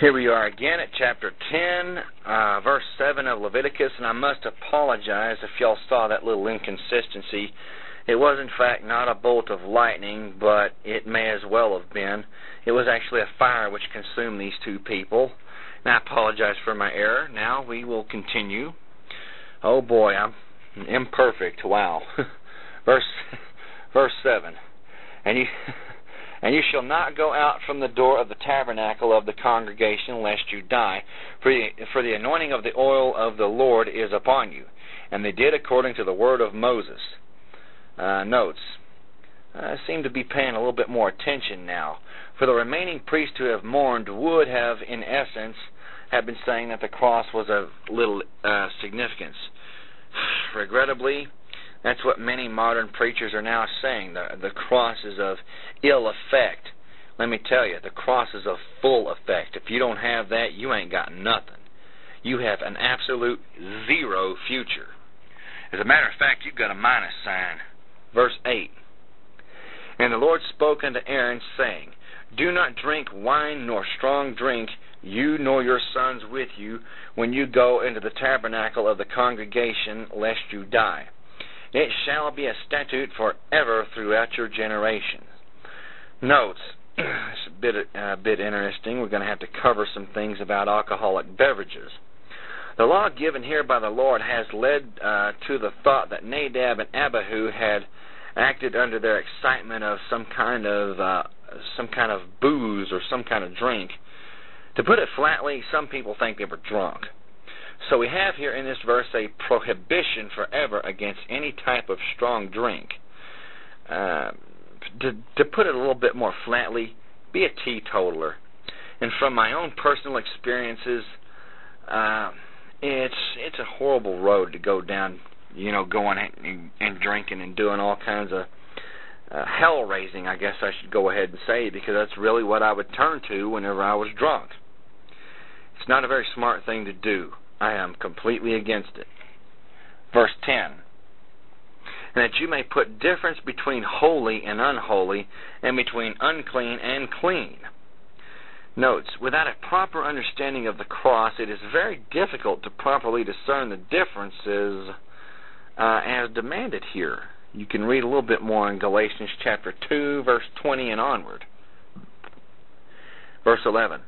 Here we are again at chapter 10, verse 7 of Leviticus, and I must apologize if y'all saw that little inconsistency. It was, in fact, not a bolt of lightning, but it may as well have been. It was actually a fire which consumed these two people, and I apologize for my error. Now we will continue. Oh boy, I'm imperfect. Wow. Verse 7. And you shall not go out from the door of the tabernacle of the congregation, lest you die, for the anointing of the oil of the Lord is upon you. And they did according to the word of Moses. Notes. I seem to be paying a little bit more attention now. For the remaining priests who have mourned would have, in essence, have been saying that the cross was of little significance. Regrettably, that's what many modern preachers are now saying. The cross is of ill effect. Let me tell you, the cross is of full effect. If you don't have that, you ain't got nothing. You have an absolute zero future. As a matter of fact, you've got a minus sign. Verse 8. And the Lord spoke unto Aaron, saying, Do not drink wine nor strong drink, you nor your sons with you, when you go into the tabernacle of the congregation, lest you die. It shall be a statute forever throughout your generations. Notes. It's a bit interesting. We're going to have to cover some things about alcoholic beverages. The law given here by the Lord has led to the thought that Nadab and Abihu had acted under their excitement of some kind of booze or some kind of drink. To put it flatly, some people think they were drunk. So we have here in this verse a prohibition forever against any type of strong drink. To put it a little bit more flatly, be a teetotaler. And from my own personal experiences, it's a horrible road to go down, going and drinking and doing all kinds of hell-raising, I guess I should go ahead and say, because that's really what I would turn to whenever I was drunk. It's not a very smart thing to do. I am completely against it. Verse 10. And that you may put difference between holy and unholy, and between unclean and clean. Notes, without a proper understanding of the cross, it is very difficult to properly discern the differences as demanded here. You can read a little bit more in Galatians chapter 2, verse 20 and onward. Verse 11.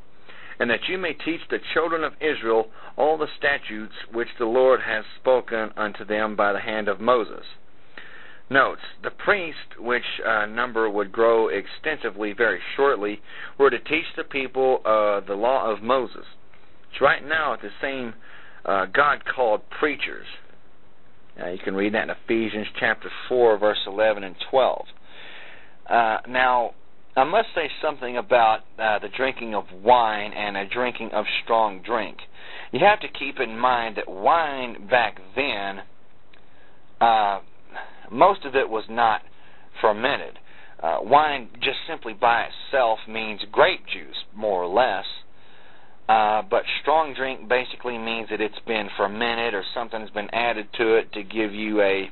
And that you may teach the children of Israel all the statutes which the Lord has spoken unto them by the hand of Moses. Notes, the priests, which number would grow extensively very shortly, were to teach the people the law of Moses. It's right now the same God called preachers. You can read that in Ephesians chapter 4, verse 11 and 12. Now, I must say something about the drinking of wine and a drinking of strong drink. You have to keep in mind that wine back then, most of it was not fermented. Wine just simply by itself means grape juice, more or less. But strong drink basically means that it's been fermented or something's been added to it to give you a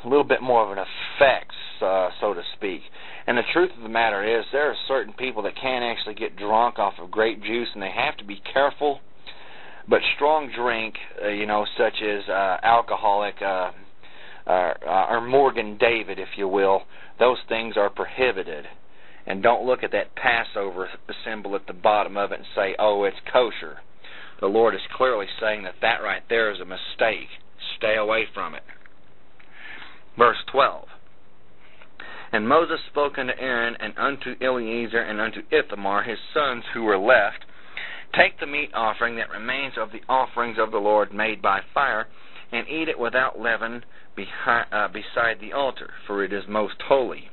little bit more of an effect, so to speak. And the truth of the matter is, there are certain people that can actually get drunk off of grape juice, and they have to be careful. But strong drink, such as alcoholic or Morgan David, if you will, those things are prohibited. And don't look at that Passover symbol at the bottom of it and say, oh, it's kosher. The Lord is clearly saying that right there is a mistake. Stay away from it. Verse 12. And Moses spoke unto Aaron and unto Eleazar and unto Ithamar, his sons who were left, Take the meat offering that remains of the offerings of the Lord made by fire, and eat it without leaven beside the altar, for it is most holy.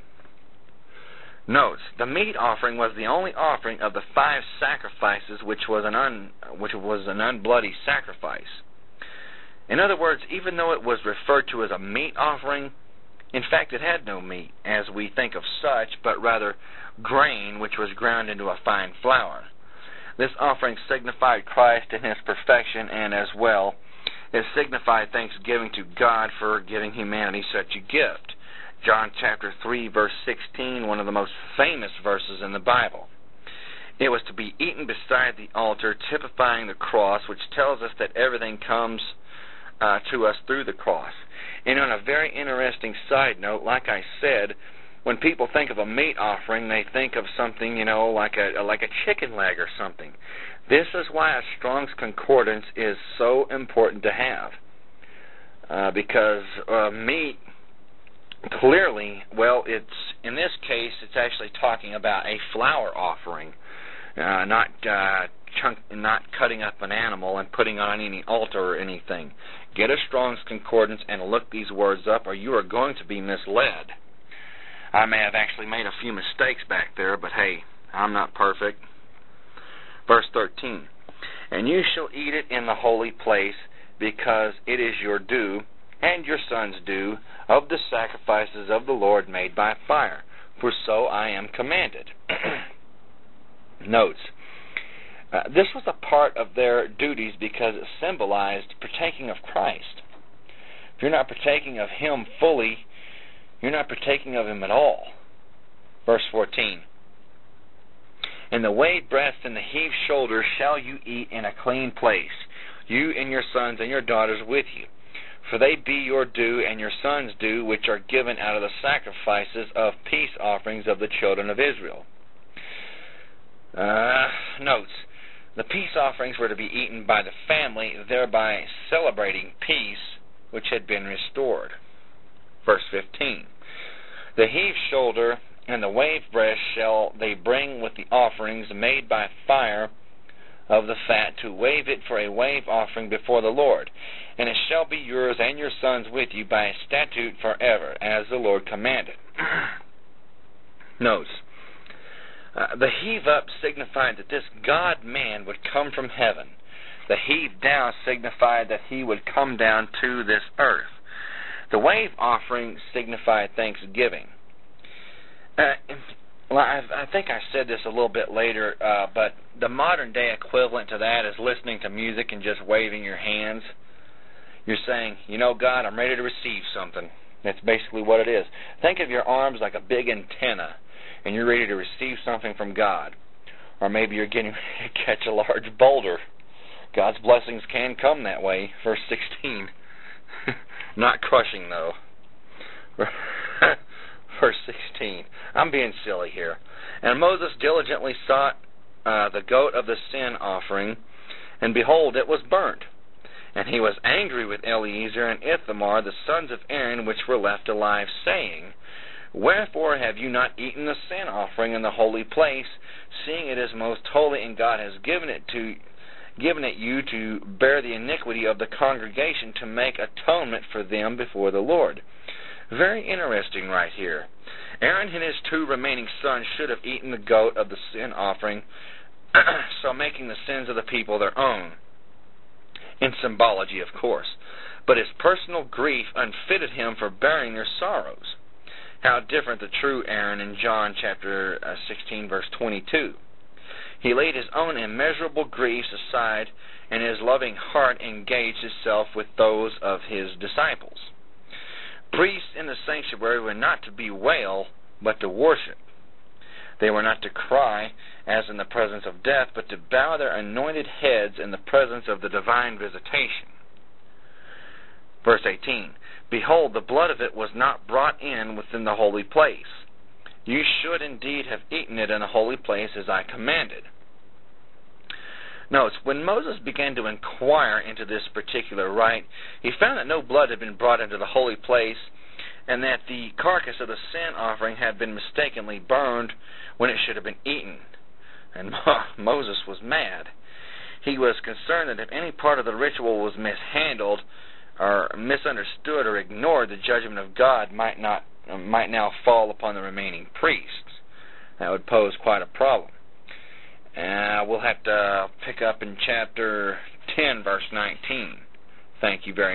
Notes, the meat offering was the only offering of the 5 sacrifices which was an unbloody sacrifice. In other words, even though it was referred to as a meat offering, in fact it had no meat, as we think of such, but rather grain which was ground into a fine flour. This offering signified Christ and His perfection, and as well, it signified thanksgiving to God for giving humanity such a gift. John chapter 3, verse 16, one of the most famous verses in the Bible. It was to be eaten beside the altar, typifying the cross, which tells us that everything comes to us through the cross. And on a very interesting side note, like I said, when people think of a meat offering, they think of something, like a chicken leg or something. This is why a Strong's Concordance is so important to have, because meat, clearly, well, in this case, it's actually talking about a flour offering, not cutting up an animal and putting on any altar or anything. Get a Strong's Concordance and look these words up, or you are going to be misled. I may have actually made a few mistakes back there, but hey, I'm not perfect. Verse 13, and you shall eat it in the holy place, because it is your due, and your son's due, of the sacrifices of the Lord made by fire, for so I am commanded. Notes. This was a part of their duties because it symbolized partaking of Christ. If you're not partaking of Him fully, you're not partaking of Him at all. Verse 14. And the waved breast and the heaved shoulders shall you eat in a clean place, you and your sons and your daughters with you. For they be your due and your sons' due, which are given out of the sacrifices of peace offerings of the children of Israel. Notes. The peace offerings were to be eaten by the family, thereby celebrating peace which had been restored. Verse 15. The heaved shoulder and the waved breast shall they bring with the offerings made by fire of the fat, to wave it for a wave offering before the Lord. And it shall be yours and your sons with you by a statute forever, as the Lord commanded. Notes. The heave up signified that this God-man would come from heaven. The heave down signified that He would come down to this earth. The wave offering signified thanksgiving. Well, I think I said this a little bit later, but the modern day equivalent to that is listening to music and just waving your hands. You're saying, God, I'm ready to receive something. That's basically what it is. Think of your arms like a big antenna, and you're ready to receive something from God. Or maybe you're getting ready to catch a large boulder. God's blessings can come that way. Verse 16. Not crushing, though. Verse 16. I'm being silly here. And Moses diligently sought the goat of the sin offering, and behold, it was burnt. And he was angry with Eleazar and Ithamar, the sons of Aaron, which were left alive, saying, Wherefore have you not eaten the sin offering in the holy place, seeing it is most holy, and God has given it you to bear the iniquity of the congregation, to make atonement for them before the Lord? Very interesting right here. Aaron and his 2 remaining sons should have eaten the goat of the sin offering, so making the sins of the people their own. In symbology, of course. But his personal grief unfitted him for bearing their sorrows. How different the true Aaron in John chapter 16, verse 22. He laid his own immeasurable griefs aside, and his loving heart engaged itself with those of his disciples. Priests in the sanctuary were not to bewail, but to worship. They were not to cry, as in the presence of death, but to bow their anointed heads in the presence of the divine visitation. Verse 18. Behold, the blood of it was not brought in within the holy place. You should indeed have eaten it in the holy place as I commanded. Notice, when Moses began to inquire into this particular rite, he found that no blood had been brought into the holy place, and that the carcass of the sin offering had been mistakenly burned when it should have been eaten. And Moses was mad. He was concerned that if any part of the ritual was mishandled, or misunderstood or ignored, the judgment of God might now fall upon the remaining priests. That would pose quite a problem. We'll have to pick up in chapter 10, verse 19. Thank you very much.